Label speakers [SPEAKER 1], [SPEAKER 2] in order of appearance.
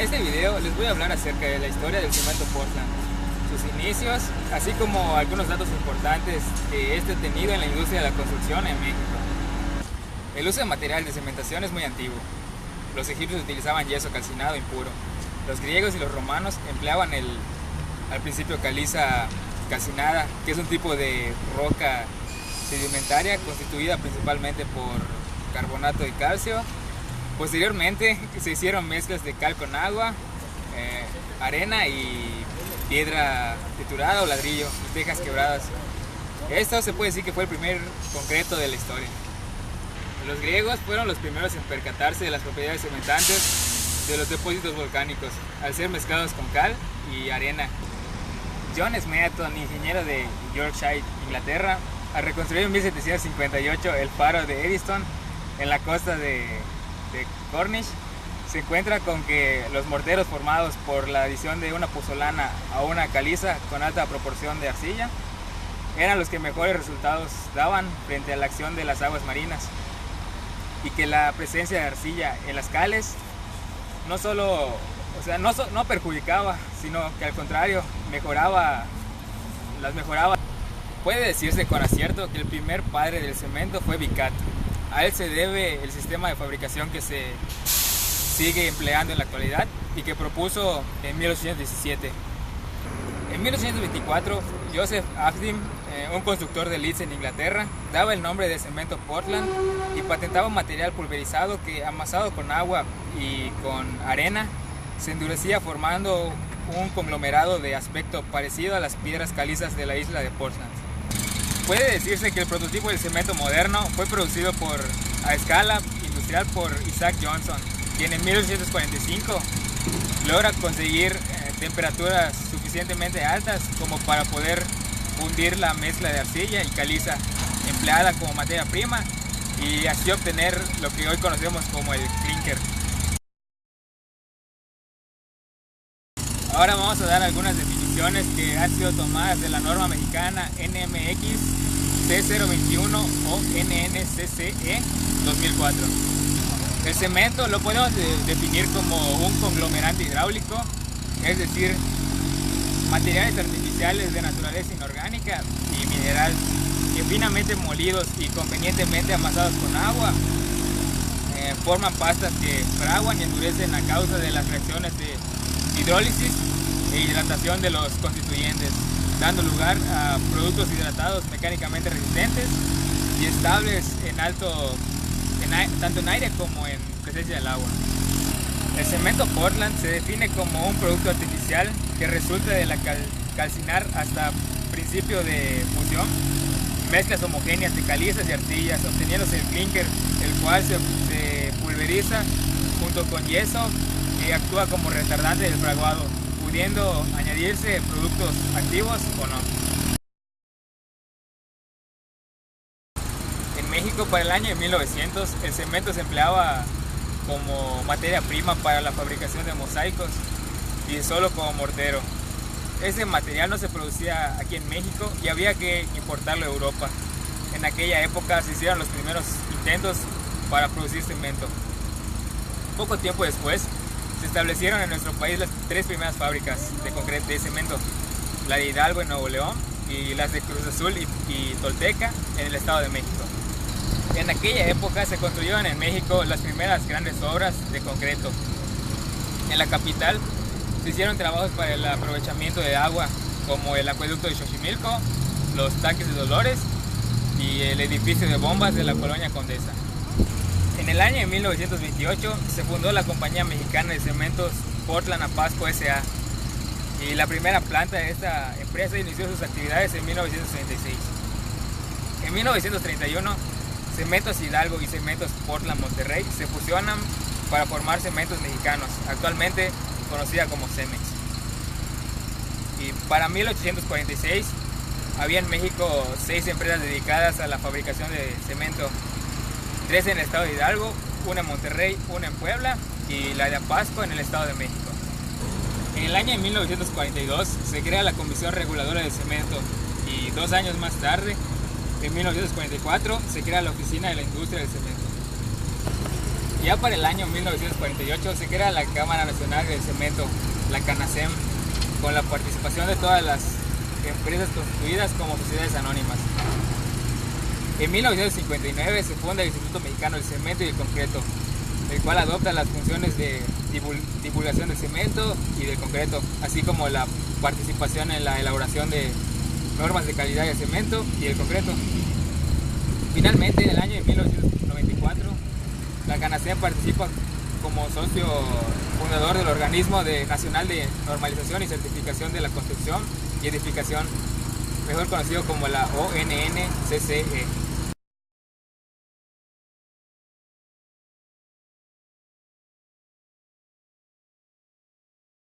[SPEAKER 1] este video les voy a hablar acerca de la historia del cemento Portland, sus inicios, así como algunos datos importantes que este ha tenido en la industria de la construcción en México. El uso de material de cementación es muy antiguo. Los egipcios utilizaban yeso calcinado impuro. Los griegos y los romanos empleaban al principio caliza calcinada, que es un tipo de roca sedimentaria constituida principalmente por carbonato de calcio. Posteriormente se hicieron mezclas de cal con agua, arena y piedra triturada o ladrillo y tejas quebradas. Esto se puede decir que fue el primer concreto de la historia. Los griegos fueron los primeros en percatarse de las propiedades cementantes de los depósitos volcánicos al ser mezclados con cal y arena. John Smeaton, ingeniero de Yorkshire, Inglaterra, al reconstruir en 1758 el faro de Eddystone en la costa de Cornish, se encuentra con que los morteros formados por la adición de una pozolana a una caliza con alta proporción de arcilla eran los que mejores resultados daban frente a la acción de las aguas marinas, y que la presencia de arcilla en las cales no perjudicaba, sino que al contrario las mejoraba. Puede decirse con acierto que el primer padre del cemento fue Vicat. A él se debe el sistema de fabricación que se sigue empleando en la actualidad y que propuso en 1817. En 1824, Joseph Addison, un constructor de Leeds en Inglaterra, daba el nombre de cemento Portland y patentaba un material pulverizado que, amasado con agua y con arena, se endurecía formando un conglomerado de aspecto parecido a las piedras calizas de la isla de Portland. Puede decirse que el prototipo del cemento moderno fue producido a escala industrial por Isaac Johnson, quien en 1845 logra conseguir temperaturas suficientemente altas como para poder fundir la mezcla de arcilla y caliza empleada como materia prima y así obtener lo que hoy conocemos como el clinker. Ahora vamos a dar algunas definiciones que han sido tomadas de la norma mexicana NMX C021 o NNCCE 2004. El cemento lo podemos definir como un conglomerante hidráulico, es decir, materiales artificiales de naturaleza inorgánica y mineral que finamente molidos y convenientemente amasados con agua forman pastas que fraguan y endurecen a causa de las reacciones de hidrólisis e hidratación de los constituyentes, dando lugar a productos hidratados mecánicamente resistentes y estables tanto en aire como en presencia del agua. El cemento Portland se define como un producto artificial que resulta de la calcinar hasta principio de fusión, mezclas homogéneas de calizas y arcillas, obteniéndose el clinker, el cual se pulveriza junto con yeso y actúa como retardante del fraguado, pudiendo añadirse productos activos o no. En México, para el año de 1900, el cemento se empleaba como materia prima para la fabricación de mosaicos y solo como mortero. Ese material no se producía aquí en México y había que importarlo a Europa. En aquella época se hicieron los primeros intentos para producir cemento. Poco tiempo después se establecieron en nuestro país las tres primeras fábricas de cemento, la de Hidalgo en Nuevo León y las de Cruz Azul y Tolteca en el Estado de México. En aquella época se construyeron en México las primeras grandes obras de concreto. En la capital se hicieron trabajos para el aprovechamiento de agua, como el acueducto de Xochimilco, los tanques de Dolores y el edificio de bombas de la colonia Condesa. En el año de 1928 se fundó la compañía mexicana de cementos Portland Apasco S.A. y la primera planta de esta empresa inició sus actividades en 1936. En 1931, Cementos Hidalgo y Cementos Portland Monterrey se fusionan para formar Cementos Mexicanos, actualmente conocida como Cemex. Y para 1846 había en México 6 empresas dedicadas a la fabricación de cemento, 3 en el estado de Hidalgo, una en Monterrey, una en Puebla y la de Apasco en el estado de México. En el año de 1942 se crea la Comisión Reguladora de Cemento y 2 años más tarde, en 1944, se crea la Oficina de la Industria del Cemento. Ya para el año 1948 se crea la Cámara Nacional del Cemento, la CANACEM, con la participación de todas las empresas constituidas como sociedades anónimas. En 1959 se funda el Instituto Mexicano del Cemento y el Concreto, el cual adopta las funciones de divulgación del cemento y del concreto, así como la participación en la elaboración de normas de calidad del cemento y del concreto. Finalmente, en el año de 1994, la CANACEM participa como socio fundador del Organismo Nacional de Normalización y Certificación de la Construcción y Edificación, mejor conocido como la ONNCCE.